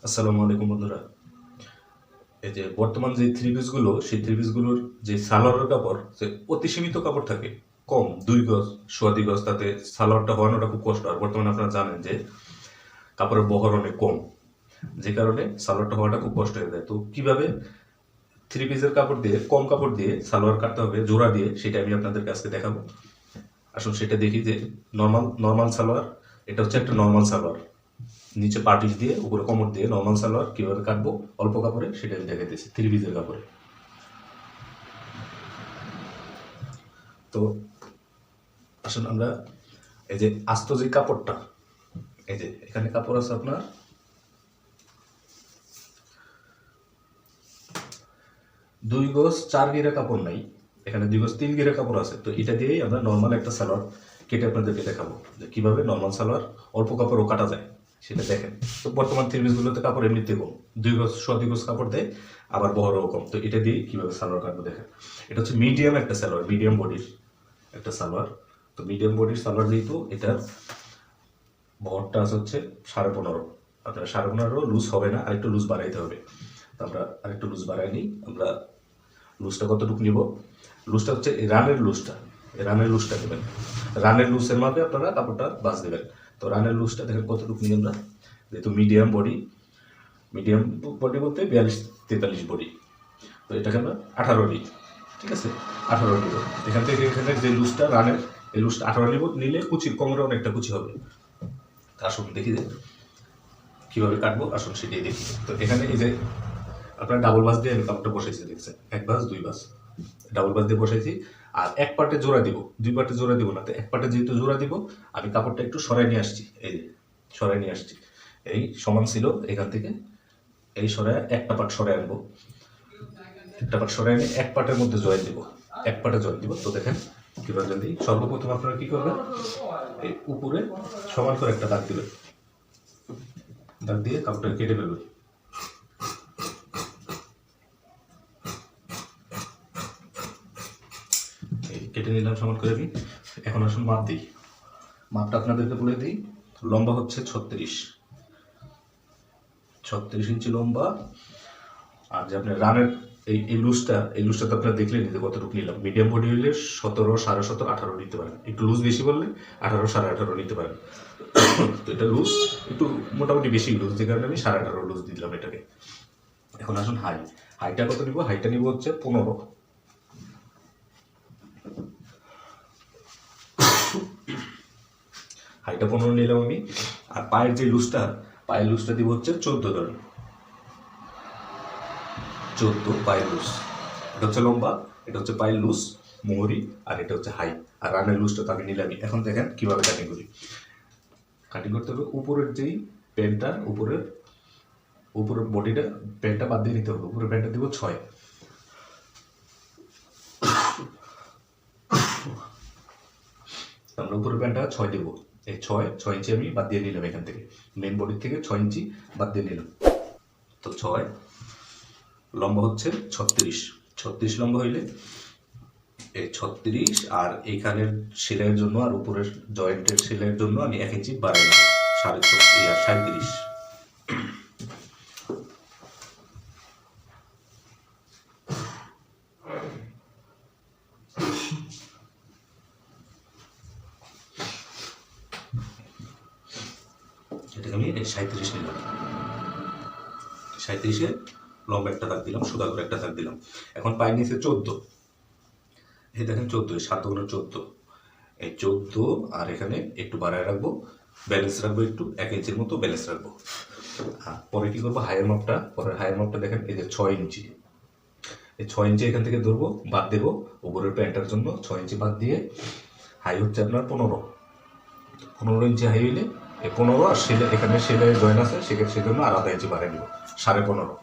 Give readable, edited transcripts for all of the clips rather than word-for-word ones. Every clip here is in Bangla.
আসসালামু আলাইকুম বন্ধুরা। এই যে বর্তমান যে থ্রি পিসগুলো, সেই থ্রি পিসগুলোর যে সালোয়ারের কাপড়, যে অতি সীমিত কাপড় থাকে, কম 2 গজ, সোয়া 2 গজ, তাতে সালোয়ারটা হওয়ানোটা খুব কষ্ট। আর বর্তমানে আপনারা জানেন যে কাপড়ের বহর অনেক কম, যে কারণে সালোয়ারটা হওয়াটা খুব কষ্ট হয়ে যায়। তো কিভাবে থ্রি পিসের কাপড় দিয়ে, কম কাপড় দিয়ে সালোয়ার কাটতে হবে জোড়া দিয়ে, সেটা আমি আপনাদের কাছে দেখাবো। আসুন সেটা দেখি। যে নর্মাল নর্মাল সালোয়ার, এটা হচ্ছে একটা নর্মাল সালোয়ার, নিচে পার্টিস দিয়ে উপরে কোমর দিয়ে নর্মাল সালোয়ার কিভাবে কাটবো অল্প কাপড়ে, সেটা আমি দেখাইতেছি থ্রি পিসের কাপড়ে। তো আসুন আমরা এই যে আস্ত যে কাপড়টা, এই যে এখানে কাপড় আছে আপনার 2 গজ 4 গিরা কাপড় নাই, এখানে 2 গজ 3 গিরা কাপড় আছে। তো এটা দিয়েই আমরা নর্মাল একটা সালোয়ার কেটে আপনাদেরকে দেখাবো যে কিভাবে নর্মাল সালোয়ার অল্প কাপড়ও কাটা যায়, সেটা দেখেন। তো বর্তমান থ্রি পিসগুলোতে কাপড় এমনিতে কম, 2 গজ সোয়া 2 গজ কাপড় দেয়, আবার বহরও কম। তো এটা দিয়েই কিভাবে সালোয়ার কাটবো দেখেন। এটা হচ্ছে মিডিয়াম একটা সালোয়ার, মিডিয়াম বডির একটা সালোয়ার। তো মিডিয়াম বডির সালোয়ার যেহেতু, এটার বহরটা আছে হচ্ছে 15.5। আপনার 15.5 লুজ হবে না, আরেকটু লুজ বাড়াইতে হবে। তো আমরা আরেকটু লুজ বাড়াই নিই। আমরা লুজটা কতটুকু নিব? লুজটা হচ্ছে এই রানের লুজটা, এই রানের লুজটা নেবেন। রানের লুজের মাপে আপনারা কাপড়টা বাস দেবেন। তো রানের লুজটা দেখেন কতটুকু নিই আমরা, যেহেতু মিডিয়াম বডি, মিডিয়াম বডি বলতে 42-43 বডি। তো এটাকে আমরা 18 নিই, ঠিক আছে? 18 নিব। এখান থেকে এখানে যে লুজটা রানের, এই লুজটা 18 নিব, নিলে কুচি কোমরে অনেকটা কুচি হবে। তা আসুন দেখি যে কীভাবে কাটবো, আসুন সেটাই দেখি। তো এখানে এই যে আপনার ডাবল বাস দিয়ে আমি কাপড়টা বসাইছি, দেখছেন? 1 বাস 2 বাস ডাবল বাস দিয়ে বসাইছি। আর এক পার্টে জোড়া দিব, 2 পার্টে জোড়া দিব না। তো এক পার্টে যেহেতু জোড়া দিব, আমি কাপড়টা একটু সরাই নিয়ে আসছি। এই যে সরাই নিয়ে আসছি, এই সমান ছিল এখান থেকে, এই সরাই একটা পার্ট সরাই আনবো, একটা পার্ট সরাই নিয়ে এক পার্টের মধ্যে জয়েন দিব, এক পার্টে জয়েন দিব। তো দেখেন কিভাবে জয়েন দিই। সর্বপ্রথম আপনারা কি করবেন, এই উপরে সমান করে একটা দাগ দিবেন, দাগ দিয়ে কাপড়টা কেটে ফেলবেন। কেটে নিলাম সমান করে আমি। এখন আসুন মাপ দিই, মাপটা আপনাদেরকে বলে দিই। লম্বা হচ্ছে 36 ইঞ্চি লম্বা। আর যে আপনার রানের এই লুজটা, এই লুজটা তো আপনারা দেখলেন যে কতটুকু নিলাম। মিডিয়াম বডি হলে 17, 17.5, 18 নিতে পারেন। একটু লুজ বেশি বললে 18, 18.5 নিতে পারেন। তো এটা লুজ একটু মোটামুটি বেশি লুজ, যে কারণে আমি 18.5 লুজ দিলাম এটাকে। এখন আসুন হাইটা কত নিব? হাইটা নিব হচ্ছে 15। হাইটা 15 নিলাম আমি। আর পায়ের যে লুজটা, পায়ের লুজটা দিব হচ্ছে 14 ধরেন, 14 পায়ের লুজ। এটা হচ্ছে লম্বা, এটা হচ্ছে পায়ের লুজ মোহরি, আর এটা হচ্ছে হাই। আর রানের লুজটা তো আমি নিলামই। এখন দেখেন কিভাবে কাটিং করি। কাটিং করতে হবে উপরের যেই প্যান্টটা, উপরের বডিটা, প্যান্টটা বাদ দিয়ে নিতে হবে। উপরের প্যান্টটা দিব 6, আমরা উপরের প্যান্টটা 6 দেব। এই 6 ইঞ্চি আমি বাদ দিয়ে নিলাম এখান থেকে, মেন বডির থেকে 6 ইঞ্চি বাদ দিয়ে নিলাম। তো 6 লম্বা হচ্ছে 36 লম্বা হইলে এই 36, আর এইখানের সেলাইয়ের জন্য আর উপরের জয়েন্টের সেলাইয়ের জন্য আমি 1 ইঞ্চি বাড়াই নেব, 37.5। এটাকে আমি 37 নিলাম। 37-এ লম্বা একটা দাগ দিলাম, সোজা করে একটা দাগ দিলাম। এখন পায়ের নিচে 14, এই দেখেন 14, 7 গুণ 14, এই 14। আর এখানে একটু বাড়ায় রাখবো, ব্যালেন্স রাখবো, একটু 1 ইঞ্চির মতো ব্যালেন্স রাখবো। হ্যাঁ, পরে কি করবো, হাইয়ের মাপটা, পরের হাইয়ের মাপটা দেখেন, এই যে 6 ইঞ্চি, এই 6 ইঞ্চি এখান থেকে ধরবো, বাদ দেবো উপরের প্যান্টের জন্য। 6 ইঞ্চি বাদ দিয়ে হাই হচ্ছে আপনার 15 ইঞ্চি হাই হইলে এই 15, আর সেলাই, এখানে সেলাই জয়েন আছে, সেক্ষেত্রে সেজন্য আর আধা ইঞ্চি বাড়াই নিব, 15.5।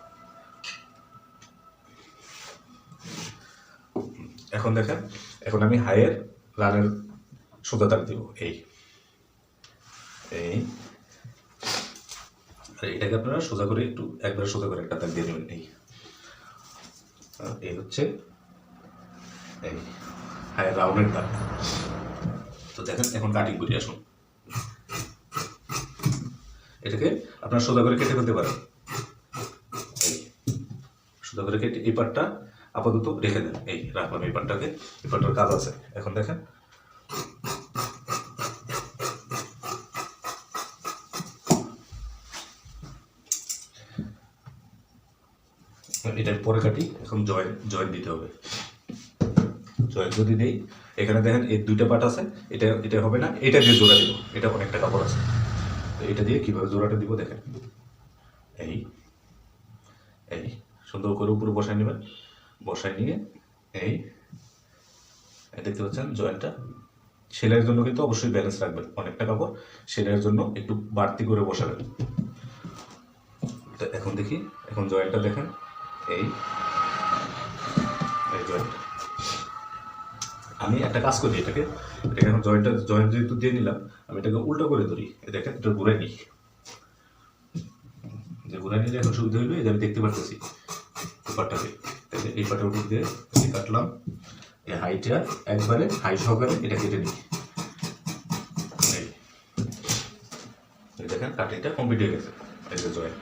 এখন দেখেন, এখন আমি হাইয়ের রানের সোজা দাগ দিব, এই এই আর এটাকে আপনারা সোজা করে একটু একবারে সোজা করে একটা দাগ দিয়ে নেবেন। এই হচ্ছে এই হাইয়ের রাউন্ডের দাগ। তো দেখেন এখন কাটিং করি। আসুন এটাকে আপনারা সোজা করে কেটে ফেলতে পারেন, সুন্দর করে কেটে এই পাটটা আপাতত রেখে দেন। এই রাখলাম এই পাটটাকে, এই পাটটার কাজ আছে। এখন দেখেন এটার পরে কাটি। এখন জয়েন্ট দিতে হবে। জয়েন্ট যদি দেই, এখানে দেখেন এই দুইটা পাট আছে, এটা হবে না, এটা দিয়ে জোড়া দিব। এটা অনেকটা কাপড় আছে, তো এটা দিয়ে কিভাবে জোড়াটা দিব দেখেন। এই এই সুন্দর করে উপরে বসাই নেবেন। বসাই নিয়ে এই দেখতে পাচ্ছেন জয়েন্টটা। সেলাইয়ের জন্য কিন্তু অবশ্যই ব্যালেন্স রাখবেন। অনেকটা কাপড়, সেলাইয়ের জন্য একটু বাড়তি করে বসাবেন। তো এখন দেখি, এখন জয়েন্টটা দেখেন। এই জয়েন্ট আমি একটা কাজ করি, এটাকে এখন জয়েন্ট যেহেতু দিয়ে নিলাম, আমি এটাকে উল্টো করে ধরি। দেখেন এটা ঘুরে নিই, যে ঘুরে নিলে এখন সুবিধা হইলো। এই যে আমি দেখতে পারতেছি পাটটাকে, এই পাটের উপর দিয়ে কাটলাম। এই হাইটা একবারে হাই সহকারে এটা কেটে নিই। দেখেন কাটিংটা কমপ্লিট হয়ে গেছে। এই যে জয়েন্ট,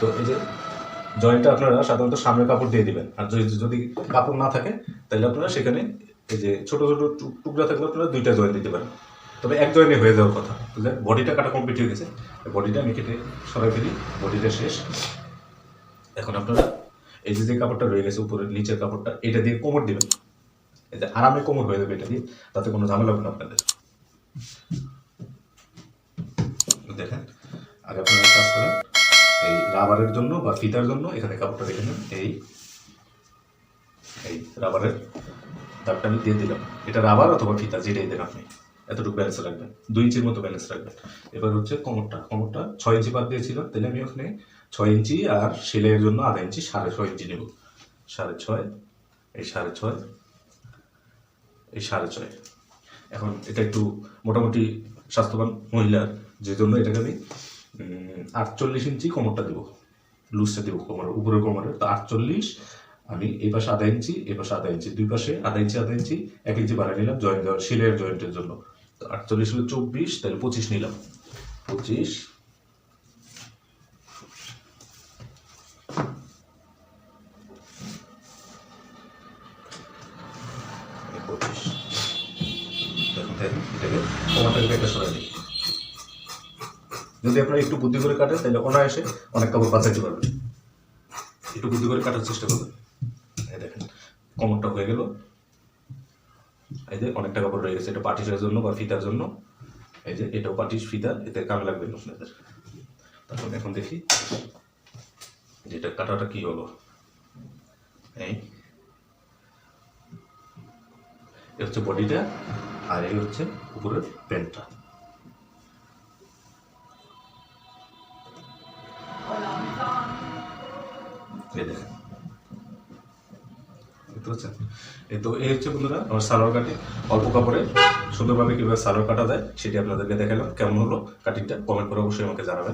তো এই যে জয়েন্টটা আপনারা সাধারণত সামনের কাপড় দিয়ে দিবেন। আর যদি কাপড় না থাকে তাহলে আপনারা সেখানে এই যে ছোট ছোট টুকরা থাকলে আপনারা দুইটা জয়েন্ট দিতে পারেন। তবে এক জয়েন্টে হয়ে যাওয়ার কথা। বডিটা কাটা কমপ্লিট হয়ে গেছে, বডিটা আমি কেটে সরাই ফেলি। বডিটা শেষ। এখন আপনারা এই যে কাপড়টা রয়ে গেছে উপরের নিচের কাপড়টা, এটা দিয়ে কোমর দিবেন। এই যে আরামে কোমর হয়ে যাবে এটা দিয়ে, তাতে কোনো ঝামেলা হবে না আপনাদের। দেখেন আগে আপনারা কাজ করেন, এই রাবারের জন্য বা ফিতার জন্য এখানে কাপড়টা রেখে নেন। এই রাবারের দাগটা আমি দিয়ে দিলাম। এটা রাবার অথবা ফিতা যেটাই দেন আপনি, এতটুকু ব্যালেন্স রাখবেন। 2 ইঞ্চির মতো ব্যালেন্স রাখবেন। এবার হচ্ছে কোমরটা 6 ইঞ্চি বাদ দিয়েছিলাম, তাহলে আমি ওখানে 6 ইঞ্চি আর সেলাইয়ের জন্য আধা ইঞ্চি, 6.5 ইঞ্চি নেব। 6.5, এই 6.5, এই 6.5। এখন এটা একটু মোটামুটি স্বাস্থ্যবান মহিলার, যে জন্য এটাকে আমি 48 ইঞ্চি কোমরটা দেবো, লুজটা দেবো কোমরের উপরের কোমরের। তো 48, আমি এই পাশে আধা ইঞ্চি, এই পাশে আধা ইঞ্চি, দুই পাশে আধা ইঞ্চি 1 ইঞ্চি বাড়াই নিলাম জয়েন্ট সেলাইয়ের জয়েন্টের জন্য। তো 48 হলো 24, তাহলে 25 নিলাম। 25, এটাকে কোমরটাকে কেটে সরাই দিই। যদি আপনারা একটু বুদ্ধি করে কাটেন তাহলে অনায়াসে অনেক কাপড় বাঁচাইতে পারবেন। একটু বুদ্ধি করে কাটার চেষ্টা করবেন। এই দেখেন কোমরটা হয়ে গেল। এই যে অনেকটা কাপড় রয়ে গেছে, এটা পাটিসের জন্য বা ফিতার জন্য। এই যে এটাও পাটিস ফিতা, এতে কামে লাগবে আপনাদের। তারপর এখন দেখি যেটা কাটাটা কি হলো। এই হচ্ছে বডিটা, আর এই হচ্ছে উপরের প্যান্টটা। এই দেখেন, দেখতে পাচ্ছেন? তো এই হচ্ছে বন্ধুরা আমার সালোয়ার কাটিং। অল্প কাপড়ে সুন্দরভাবে কীভাবে সালোয়ার কাটা যায় সেটি আপনাদেরকে দেখালাম। কেমন হলো কাটিংটা কমেন্ট করে অবশ্যই আমাকে জানাবেন।